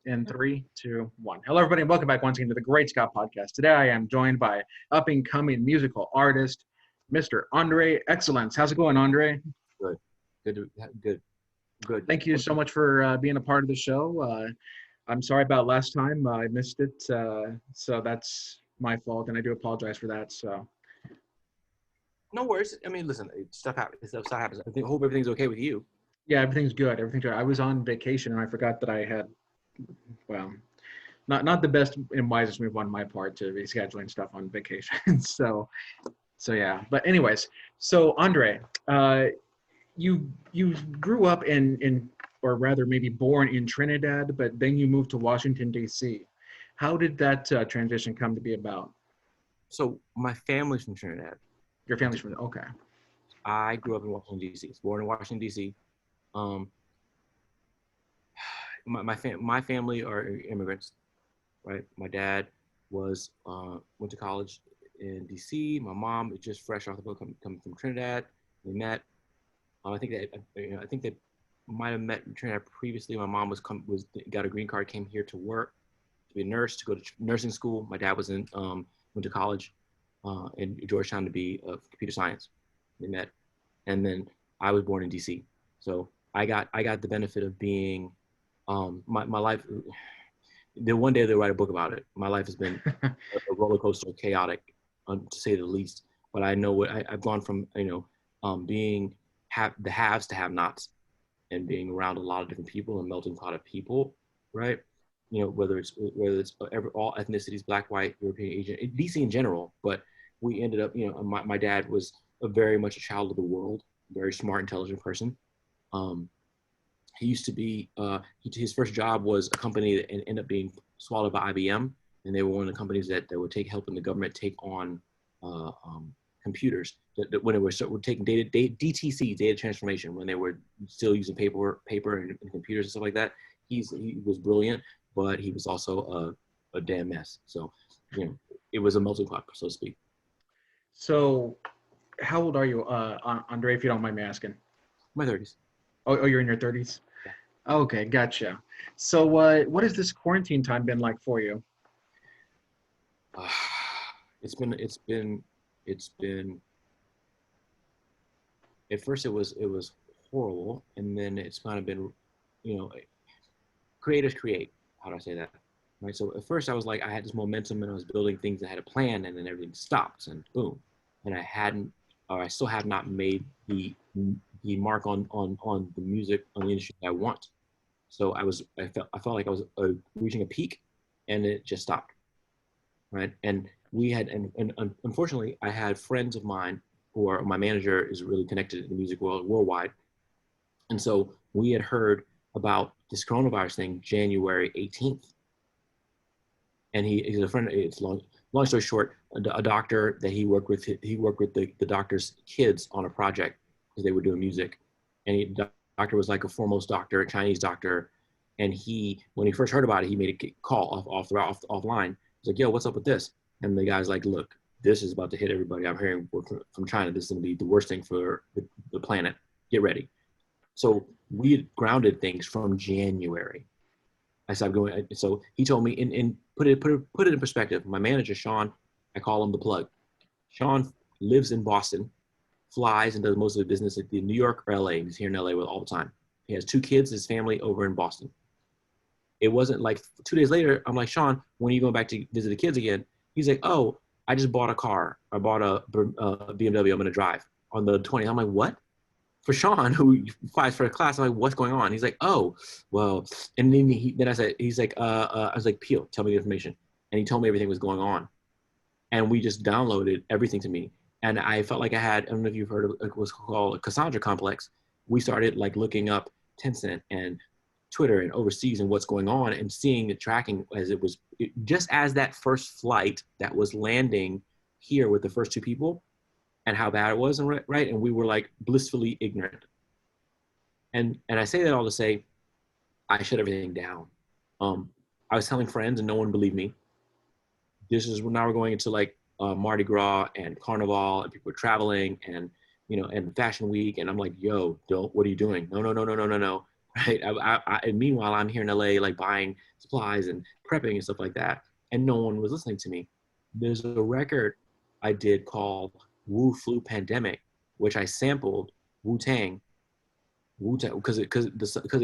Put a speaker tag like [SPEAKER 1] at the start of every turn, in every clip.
[SPEAKER 1] In three, two, one. Hello, everybody, and welcome back once again to the Great Scott Podcast. Today, I am joined by up-and-coming musical artist, Mr. Andre Xcellence. How's it going, Andre?
[SPEAKER 2] Good, good.
[SPEAKER 1] Thank you so much for being a part of the show. I'm sorry about last time. I missed it, so that's my fault, and I do apologize for that. So,
[SPEAKER 2] No worries. I mean, listen, stuff happens. Stuff happens. Hope everything's okay with you.
[SPEAKER 1] yeah, everything's good. Everything's good. I was on vacation, and I forgot that I had, well, not the best and wisest move on my part to be scheduling stuff on vacation. So yeah. But anyways, so Andre, you grew up in or rather maybe born in Trinidad, but then you moved to Washington D.C. How did that transition come to be about?
[SPEAKER 2] So my family's from Trinidad.
[SPEAKER 1] Your family's from okay.
[SPEAKER 2] I grew up in Washington D.C. Born in Washington D.C. My family are immigrants, right? My dad went to college in D.C. My mom is just fresh off the boat, coming from Trinidad. We met. I think they might have met in Trinidad previously. My mom got a green card, came here to work, to be a nurse, to go to nursing school. My dad went to college in Georgetown to be computer science. We met, and then I was born in D.C. So I got the benefit of being my life. One day they'll write a book about it. My life has been a roller coaster, chaotic, to say the least. But I know I've gone from being the haves to have-nots, and being around a lot of different people and melting pot of people, right? Whether it's all ethnicities, black, white, European, Asian, DC in general. But we ended up, my dad was very much a child of the world, very smart, intelligent person. He used to be, his first job was a company that ended up being swallowed by IBM. And they were one of the companies that would helping the government take on computers. When they were taking DTC, data transformation, when they were still using paper and computers and stuff like that. He was brilliant, but he was also a damn mess. So, it was a melting pot, so to speak.
[SPEAKER 1] So, how old are you, Andre, if you don't mind me asking?
[SPEAKER 2] My 30s.
[SPEAKER 1] Oh, you're in your 30s?
[SPEAKER 2] Yeah.
[SPEAKER 1] Okay, gotcha. So what has this quarantine time been like for you?
[SPEAKER 2] It's been at first it was horrible, and then it's kind of been, creators create. How do I say that? Right. So at first I was like, I had this momentum and I was building things, I had a plan, and then everything stopped and boom. And I still have not made the mark on the music, on the industry that I want. So I felt like I was reaching a peak, and it just stopped. Right. And we had, and unfortunately I had friends of mine who are, my manager is really connected in the music world worldwide. And so we had heard about this coronavirus thing January 18th. And he's a friend, it's long story short, a doctor that he worked with the doctor's kids on a project because they were doing music. And the doctor was like a foremost doctor, a Chinese doctor. And when he first heard about it, he made a call offline. He's like, yo, what's up with this? And the guy's like, look, this is about to hit everybody. I'm hearing from China. This is going to be the worst thing for the planet. Get ready. So we had grounded things from January. I started going. So he told me, and put it in perspective. My manager, Sean, I call him the plug. Sean lives in Boston, flies and does most of the business at New York or LA. He's here in LA all the time. He has 2 kids, his family over in Boston. It wasn't like 2 days later, I'm like, Sean, when are you going back to visit the kids again? He's like, oh, I just bought a car. I bought a BMW I'm going to drive on the 20th. I'm like, what? For Sean, who flies for a class, I'm like, what's going on? He's like, oh, well, and then I said, he's like, I was like, Peel, tell me the information. And he told me everything was going on. And we just downloaded everything to me. And I felt like I don't know if you've heard of it, was called a Cassandra complex. We started like looking up Tencent and Twitter and overseas and what's going on, and seeing the tracking just as that first flight that was landing here with the first 2 people and how bad it was, and right? And we were like blissfully ignorant. And I say that all to say, I shut everything down. I was telling friends and no one believed me. Now we're going into like Mardi Gras and Carnival, and people are traveling, and and Fashion Week, and I'm like, yo, what are you doing? No. right? And meanwhile, I'm here in LA, like buying supplies and prepping and stuff like that, and no one was listening to me. There's a record I did called Wu Flu Pandemic, which I sampled Wu Tang, because it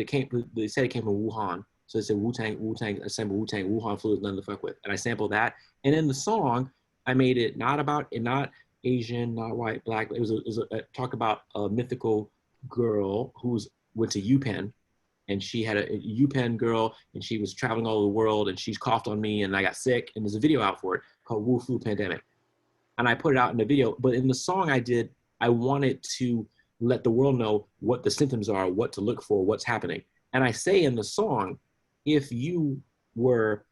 [SPEAKER 2] came, they said it came from Wuhan, so they said Wu Tang, I sampled Wu Tang, Wuhan flu is nothing to fuck with, and I sampled that, and in the song, I made it not Asian, not white, black. It talk about a mythical girl who's went to UPenn, and she had a UPenn girl, and she was traveling all over the world, and she's coughed on me, and I got sick, and there's a video out for it called Wu Flu Pandemic, and I put it out in the video. But in the song I did, I wanted to let the world know what the symptoms are, what to look for, what's happening. And I say in the song, if you were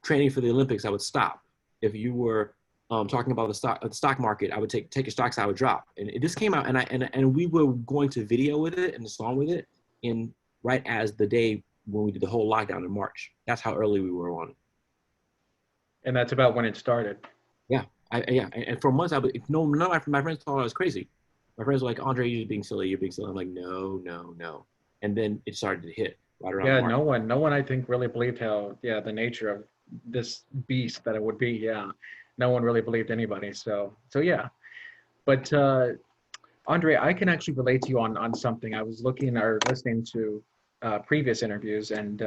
[SPEAKER 2] training for the Olympics, I would stop. If you were talking about the stock market, I would take your stocks, I would drop. And this came out, and we were going to video with it and the song with it in right as the day when we did the whole lockdown in March. That's how early we were on it.
[SPEAKER 1] And that's about when it started.
[SPEAKER 2] Yeah, and for months, none of my friends thought I was crazy. My friends were like, Andre, you're being silly, you're being silly. I'm like, no, no, no. And then it started to hit right around
[SPEAKER 1] Yeah,
[SPEAKER 2] March.
[SPEAKER 1] no one I think really believed how, yeah, the nature of this beast that it would be. Yeah, no one really believed anybody. So yeah. But Andre, I can actually relate to you on something. I was looking or listening to previous interviews, and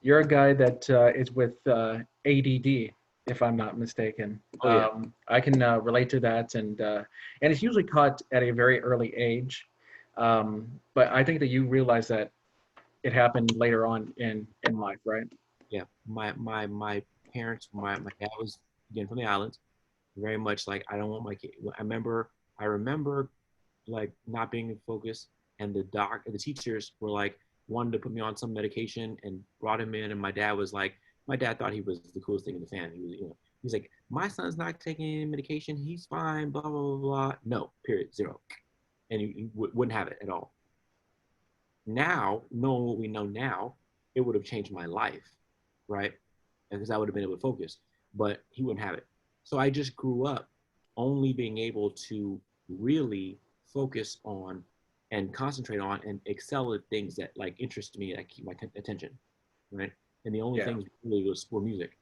[SPEAKER 1] you're a guy that is with ADD, if I'm not mistaken.
[SPEAKER 2] Oh yeah.
[SPEAKER 1] I can relate to that, and it's usually caught at a very early age. But I think that you realize that it happened later on in life, right?
[SPEAKER 2] Yeah, my parents, my dad was again from the islands, very much like I don't want my kid. I remember like not being in focus, and the teachers were like wanted to put me on some medication and brought him in, and my dad thought he was the coolest thing in the family. He was, he's like, my son's not taking any medication, he's fine, blah blah blah blah. No, period, zero, and he wouldn't have it at all. Now, knowing what we know now, it would have changed my life, right? Because I would have been able to focus, but he wouldn't have it. So I just grew up only being able to really focus on and concentrate on and excel at things that like interest me, that keep my attention, right? And the only
[SPEAKER 1] Yeah.
[SPEAKER 2] things really was for music.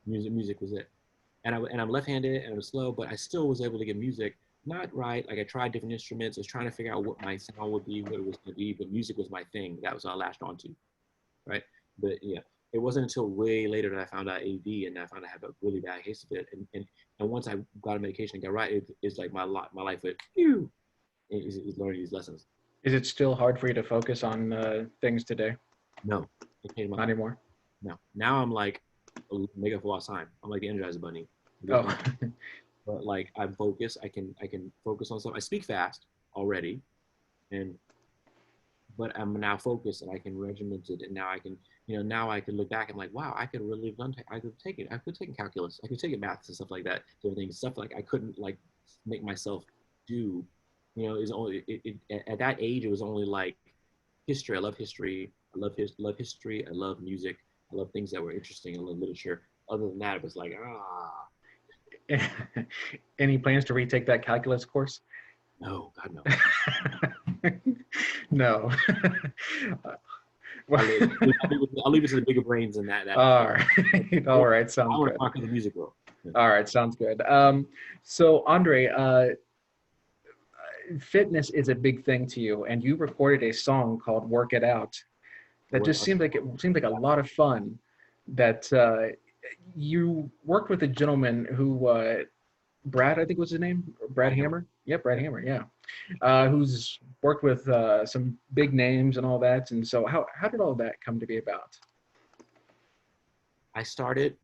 [SPEAKER 2] Music was it. And I'm left-handed and I was slow, but I still was able to get music not right. Like I tried different instruments. I was trying to figure out what my sound would be, what it was going to be, but music was my thing. That was what I latched onto, right? But yeah, it wasn't until way later that I found out AD and I found I had a really bad case of it. And once I got a medication and got right, it's like my life went, phew, is learning these lessons.
[SPEAKER 1] Is it still hard for you to focus on things today?
[SPEAKER 2] No, it changed my
[SPEAKER 1] Not
[SPEAKER 2] life.
[SPEAKER 1] anymore.
[SPEAKER 2] No, now I'm like make up for lost time. I'm like the Energizer Bunny.
[SPEAKER 1] Oh,
[SPEAKER 2] But like I'm focused. I can focus on stuff. I speak fast already, and but I'm now focused and I can regiment it. And now I can, now I can look back and like, wow, I could really have done. I could take it. I could take calculus. I could take it maths and stuff like that. Different things, stuff like I couldn't like make myself do. Is only at that age. It was only like history. I love history. Love history. I love music. I love things that were interesting. I love literature. Other than that, it was like
[SPEAKER 1] any plans to retake that calculus course?
[SPEAKER 2] no, God no.
[SPEAKER 1] No.
[SPEAKER 2] I'll leave it to the bigger brains than that.
[SPEAKER 1] All right. All right. Sounds
[SPEAKER 2] I want
[SPEAKER 1] good.
[SPEAKER 2] to talk to the music world.
[SPEAKER 1] All right. Sounds good. So Andre, fitness is a big thing to you, and you recorded a song called "Work It Out." That just seemed like a lot of fun. That you worked with a gentleman who, Brad, I think was his name, Brad Hammer. Yep, Brad Hammer. Yeah, who's worked with some big names and all that. And so, how did all that come to be about?
[SPEAKER 2] I started.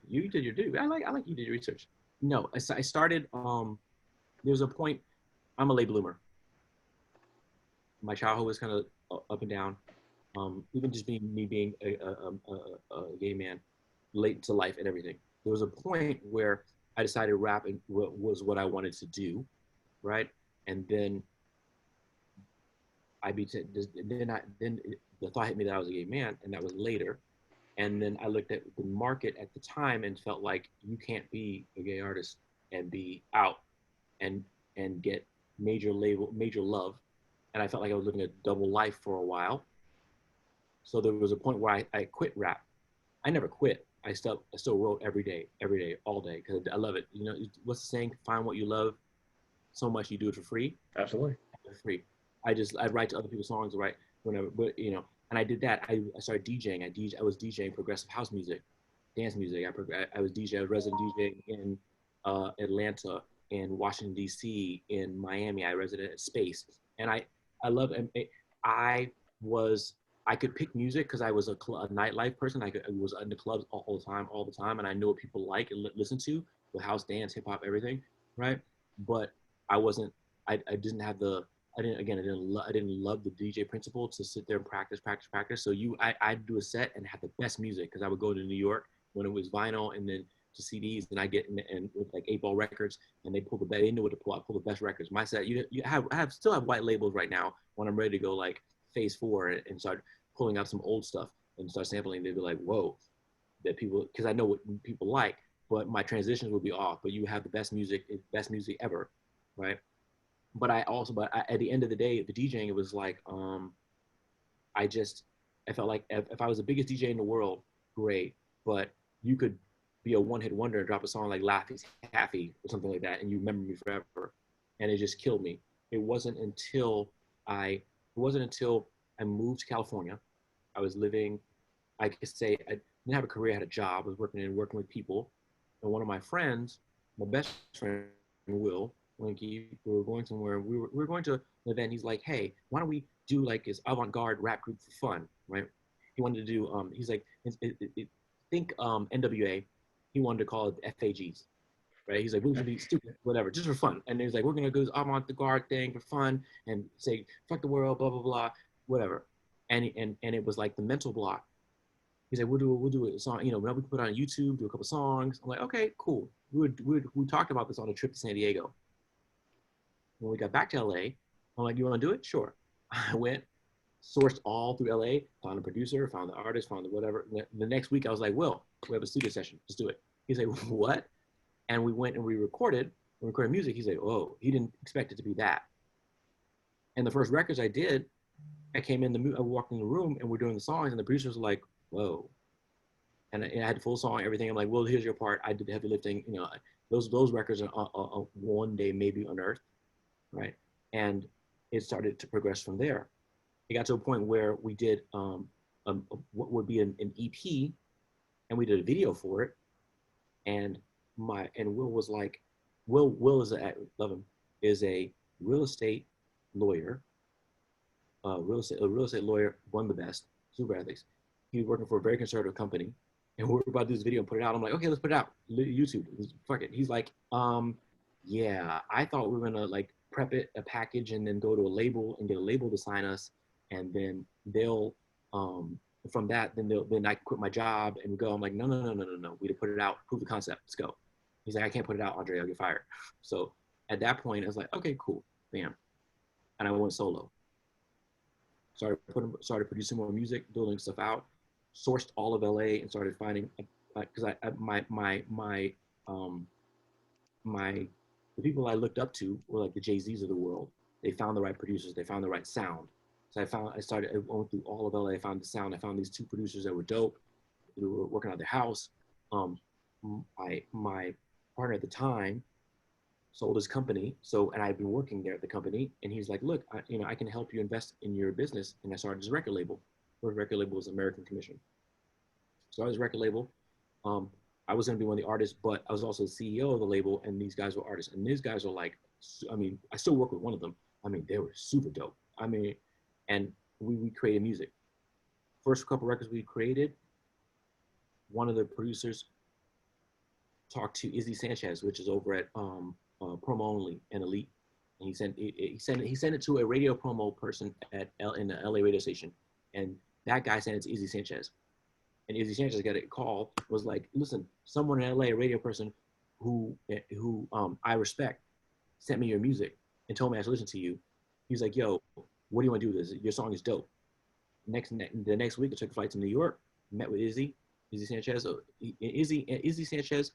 [SPEAKER 2] You did your due. I like you did your research. No, I started. There was a point. I'm a late bloomer. My childhood was kind of up and down. Even just being a gay man, late to life and everything. There was a point where I decided rapping was what I wanted to do, right? And then then the thought hit me that I was a gay man, and that was later. And then I looked at the market at the time and felt like you can't be a gay artist and be out and get major love and I felt like I was living a double life for a while. So there was a point where I quit rap. I never quit. I still wrote every day, all day, because I love it. You know, what's the saying? Find what you love so much you do it for free.
[SPEAKER 1] Absolutely.
[SPEAKER 2] For free. I'd write to other people's songs, right? Whenever, but you know, and I did that. I started DJing. I was DJing progressive house music, dance music. I was DJ. I was resident DJ in Atlanta, in Washington D.C., in Miami. I resident at Space, and I love. I was I could pick music because I was a nightlife person. I was in the clubs all the time, and I knew what people like and listen to with house, dance, hip hop, everything, right? But I wasn't. I didn't have the. I didn't. Again, I didn't love the DJ principle to sit there and practice. So I'd do a set and have the best music because I would go to New York when it was vinyl and then to CDs, and I get and with like 8 Ball Records, and they pull the best. They knew what to pull. I pull the best records. My set, I still have white labels right now when I'm ready to go like phase 4 and start pulling out some old stuff and start sampling. They'd be like, whoa, that people, because I know what people like, but my transitions would be off. But you have the best music ever, right? But at the end of the day, the DJing, it was like, I just, I felt like if I was the biggest DJ in the world, great. But you could be a one-hit wonder and drop a song like Laffy's Taffy or something like that, and you remember me forever. And it just killed me. It wasn't until I, it wasn't until I moved to California. I was living, I could say, I didn't have a career, I had a job. I was working with people. And one of my friends, my best friend, Will, Linky, we were going somewhere. We were going to an event. He's like, hey, why don't we do like this avant-garde rap group for fun, right? He wanted to do, he's like, think NWA. He wanted to call it FAGs, right? He's like, we're gonna be stupid, whatever, just for fun. And he's like, we're gonna go this avant-garde thing for fun and say, fuck the world, blah, blah, blah, whatever. And it was like the mental block. He's like, we'll do a song, you know, we can put it on YouTube, do a couple songs. I'm like, okay, cool. We talked about this on a trip to San Diego. When we got back to LA, I'm like, you want to do it? Sure. I went, sourced all through LA, found a producer, found the artist, found the whatever. The next week I was like, Will, we have a studio session. Let's do it. He's like, what? And we went and we recorded music. He's like, oh, he didn't expect it to be that. And the first records I did, I walked in the room and we're doing the songs and the producers were like, whoa. And I had the full song, everything. I'm like, well, here's your part. I did the heavy lifting. You know, those records are one day maybe unearthed, right? And it started to progress from there. It got to a point where we did what would be an EP, and we did a video for it. And Will was like, Will is love him, is a real estate lawyer, a real estate lawyer, one of the best, super ethics. He was working for a very conservative company, and we're about to do this video and put it out. I'm like, okay, let's put it out. YouTube. Fuck it. He's like, yeah, I thought we were gonna like prep it, a package, and then go to a label and get a label to sign us, and then they'll from that, then I can quit my job and go. I'm like, no. We to put it out, prove the concept. Let's go. He's like, I can't put it out, Andre. I'll get fired. So at that point, I was like, okay, cool, bam, and I went solo. Started producing more music, building stuff out, sourced all of LA, and started finding because the people I looked up to were like the Jay-Z's of the world. They found the right producers, they found the right sound. So I went through all of LA, I found the sound, I found these 2 producers that were dope, who were working out their house. My partner at the time sold his company. And I'd been working there at the company, and he's like, look, I can help you invest in your business. And I started his record label. First record label was American Commission. Started his record label. I was going to be one of the artists, but I was also the CEO of the label, and these guys were artists. And these guys were like, I still work with one of them. They were super dope. And we created music. First couple records we created, one of the producers talked to Izzy Sanchez, which is over at Promo Only and Elite. And he sent it to a radio promo person in the LA radio station. And that guy sent it to Izzy Sanchez. And Izzy Sanchez got a call, was like, listen, someone in LA, a radio person who I respect, sent me your music and told me I should listen to you. He's like, yo, what do you want to do with this? Your song is dope. The next week, I took a flight to New York, met with Izzy Sanchez. Izzy Sanchez,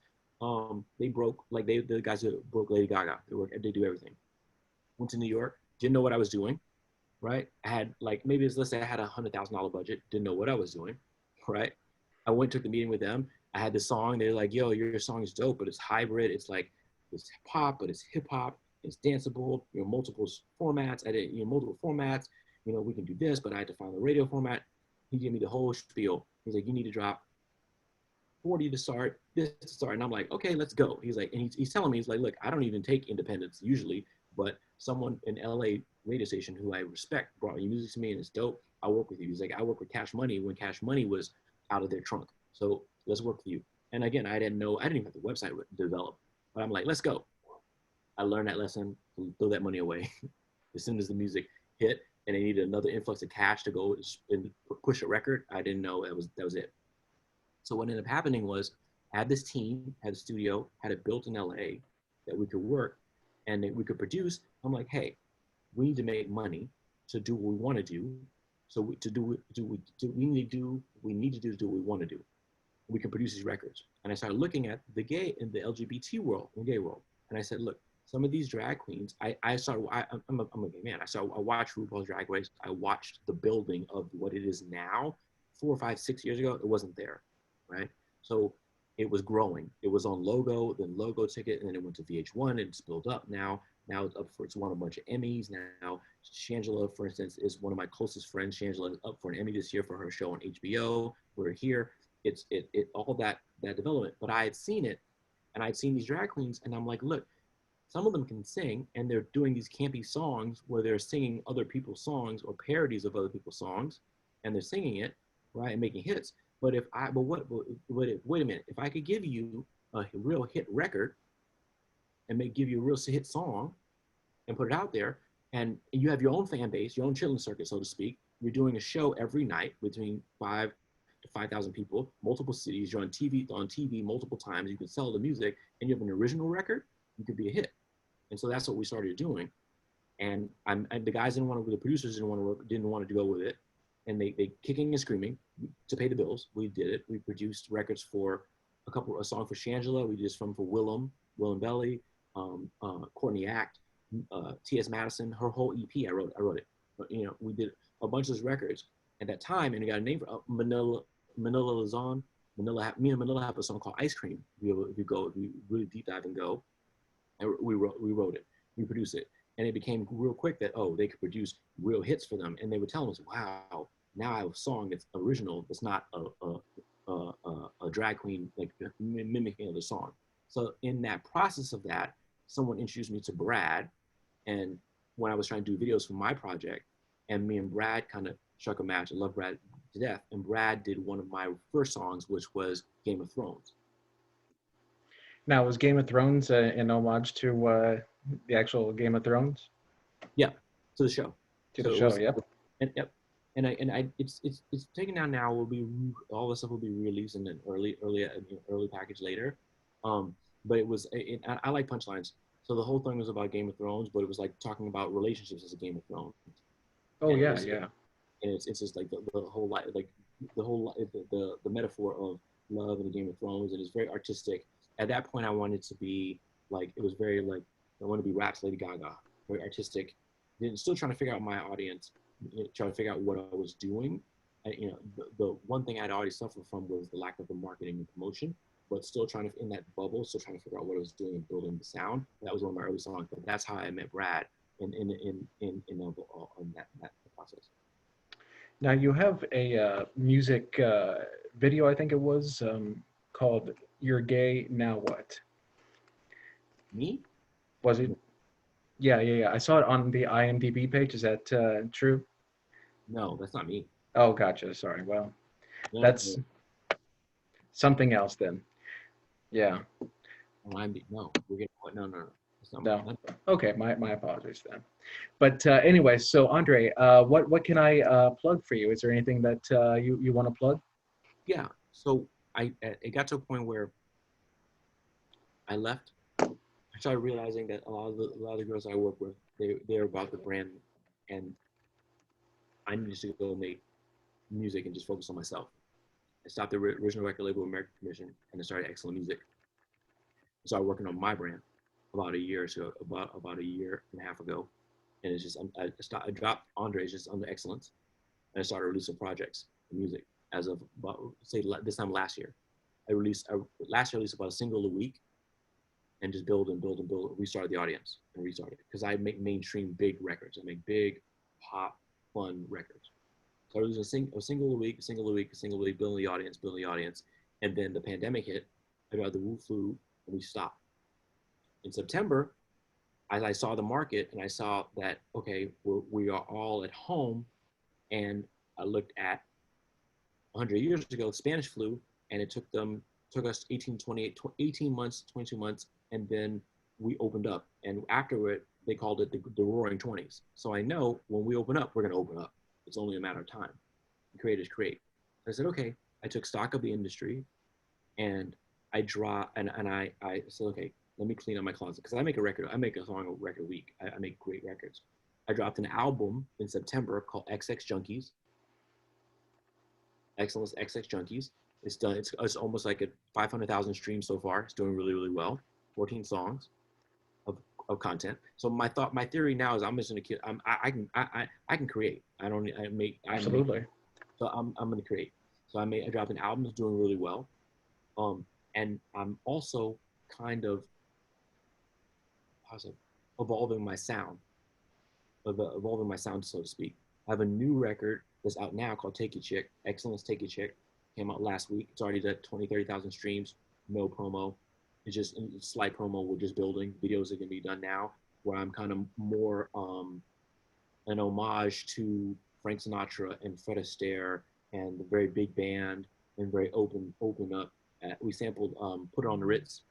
[SPEAKER 2] they broke, like the guys who broke Lady Gaga. They do everything. Went to New York, didn't know what I was doing. right? I had like maybe it's, let's say I had $100,000 budget, didn't know what I was doing, right? I went to the meeting with them. I had this song. They're like, "Yo, your song is dope, but it's hybrid. It's like it's pop, but it's hip hop. It's danceable. You know, multiple formats. I did multiple formats. You know, we can do this, but I had to find the radio format." He gave me the whole spiel. He's like, "You need to drop 40 to start, this to start." And I'm like, "Okay, let's go." He's like, and he's telling me, he's like, "Look, I don't even take independents usually, but someone in LA radio station who I respect brought your music to me and it's dope. I'll work with you." He's like, "I work with Cash Money when Cash Money was out of their trunk. So let's work with you." And again, I didn't even have the website developed, but I'm like, "Let's go." I learned that lesson, throw that money away. As soon as the music hit and they needed another influx of cash to go and push a record, I didn't know that was it. So what ended up happening was I had this team, had a studio, had it built in LA that we could work and that we could produce. I'm like, "Hey, we need to make money to do what we want to do. So we need to do what we want to do. We can produce these records." And I started looking at the gay in the LGBT world, the gay world, and I said, "Look, some of these drag queens." I'm a gay man. I watched RuPaul's Drag Race. I watched the building of what it is now. 4, 5, 6 years ago, it wasn't there, right? So it was growing. It was on Logo, then Logo Ticket, and then it went to VH1, and it's built up now. Now it's won a bunch of Emmys. Now Shangela, for instance, is one of my closest friends. Shangela is up for an Emmy this year for her show on HBO. We're here. It's all that development. But I had seen it, and I'd seen these drag queens, and I'm like, "Look, some of them can sing, and they're doing these campy songs where they're singing other people's songs or parodies of other people's songs, and they're singing it, right, and making hits. But wait a minute, if I could give you a real hit record and give you a real hit song and put it out there, and you have your own fan base, your own chilling circuit, so to speak. You're doing a show every night between 5,000 to 5,000 people, multiple cities. You're on TV multiple times. You can sell the music, and you have an original record. You could be a hit." And so that's what we started doing. And the guys the producers didn't want to go with it, and they kicking and screaming to pay the bills. We did it. We produced records for a song for Shangela. We did some for Willem Belly, Courtney Act, T.S. Madison. Her whole EP, I wrote it. But, we did a bunch of those records at that time, and we got a name for Manila Lazon. Me and Manila have a song called Ice Cream. If you really deep dive and go, and we wrote it, we produced it, and it became real quick that they could produce real hits for them, and they would tell us, "Wow, now I have a song that's original. It's not a drag queen like mimicking the song." So in that process of that, someone introduced me to Brad, and when I was trying to do videos for my project, and me and Brad kind of struck a match. I love Brad to death, and Brad did one of my first songs, which was Game of Thrones.
[SPEAKER 1] Now, was Game of Thrones an homage to the actual Game of Thrones?
[SPEAKER 2] Yeah, to the show.
[SPEAKER 1] To the show, yep.
[SPEAKER 2] Yep. It's taken down now. All the stuff will be released in an early package later. But I like punchlines. So the whole thing was about Game of Thrones, but it was like talking about relationships as a Game of Thrones.
[SPEAKER 1] Oh yeah, yeah.
[SPEAKER 2] And it's just like the whole life, like the metaphor of love in the Game of Thrones, and it's very artistic. At that point, I wanted to be like, it was very like, I wanted to be Raps Lady Gaga, very artistic. Then still trying to figure out my audience, trying to figure out what I was doing. The one thing I'd already suffered from was the lack of the marketing and promotion, but still trying to, in that bubble, still trying to figure out what I was doing and building the sound. That was one of my early songs, but that's how I met Brad in that process.
[SPEAKER 1] Now you have a music video, I think it was, called "You're Gay, Now What?"
[SPEAKER 2] Me?
[SPEAKER 1] Was it? Yeah, yeah, yeah. I saw it on the IMDb page. Is that true?
[SPEAKER 2] No, that's not me.
[SPEAKER 1] Oh, gotcha. Sorry. Well,
[SPEAKER 2] No,
[SPEAKER 1] that's something else then. Yeah.
[SPEAKER 2] No, we're getting no. That's not
[SPEAKER 1] No.
[SPEAKER 2] me.
[SPEAKER 1] Okay. My apologies then. But anyway, so Andre, what can I plug for you? Is there anything that you want to plug?
[SPEAKER 2] Yeah. So it got to a point where I left. I started realizing that a lot of the girls I work with, they're about the brand, and I needed to go make music and just focus on myself. I stopped the original record label, American Commission, and I started Xcellence Music. I started working on my brand about a year or so, about a year and a half ago, and it's just I dropped Andre. It's just under Xcellence, and I started releasing projects and music as of about, say this time last year. Last year I released about a single a week, and just build and build and build. Restarted the audience and restarted because I make mainstream big records. I make big pop fun records. So I released a single a week, a single a week, a single a week, building the audience, and then the pandemic hit. I got the Wu flu, and we stopped. In September, as I saw the market and I saw that okay, we are all at home, and I looked at 100 years ago, Spanish flu, and it took us 18 months, 22 months, and then we opened up. And afterward, they called it the Roaring 20s. So I know when we open up, we're going to open up. It's only a matter of time. Creators create. So I said, okay. I took stock of the industry, and I said, okay, let me clean up my closet because I make a song a record a week. I make great records. I dropped an album in September called XX Junkies. Xcellence XX Junkies. It's done. It's almost like a 500,000 streams so far. It's doing really, really well. 14 songs of content. So my theory now is I'm just gonna I can create.
[SPEAKER 1] Absolutely.
[SPEAKER 2] So I'm gonna create. So I dropped an album that's doing really well. And I'm also kind of evolving my sound, so to speak. I have a new record that's out now called Take It Chick. Xcellence Take It Chick came out last week. It's already at 20, 30,000 streams. No promo. It's just slight promo. We're just building. Videos are gonna be done now, where I'm kind of more an homage to Frank Sinatra and Fred Astaire and the very big band and very open up. We sampled Put It on the Ritz,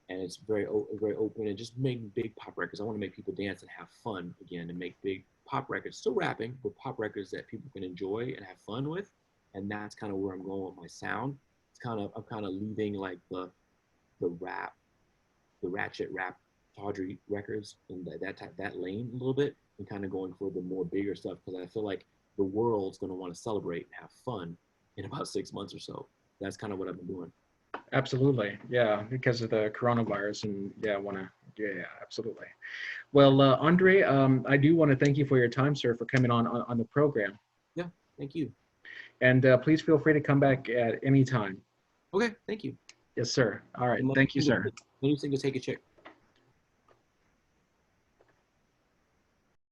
[SPEAKER 2] and it's very open and just making big pop records. I want to make people dance and have fun again and make big pop records, still rapping, but pop records that people can enjoy and have fun with. And that's kind of where I'm going with my sound. I'm kind of leaving like the ratchet rap tawdry records in that lane a little bit, and kind of going for the more bigger stuff because I feel like the world's going to want to celebrate and have fun in about 6 months or so. That's kind of what I've been doing.
[SPEAKER 1] Absolutely. Yeah, because of the coronavirus, and yeah, absolutely. Well, Andre, I do want to thank you for your time, sir, for coming on the program.
[SPEAKER 2] Yeah, thank you.
[SPEAKER 1] And please feel free to come back at any time.
[SPEAKER 2] Okay, thank you.
[SPEAKER 1] Yes, sir. All right. Thank you, sir.
[SPEAKER 2] Let me sing to Take a Chick.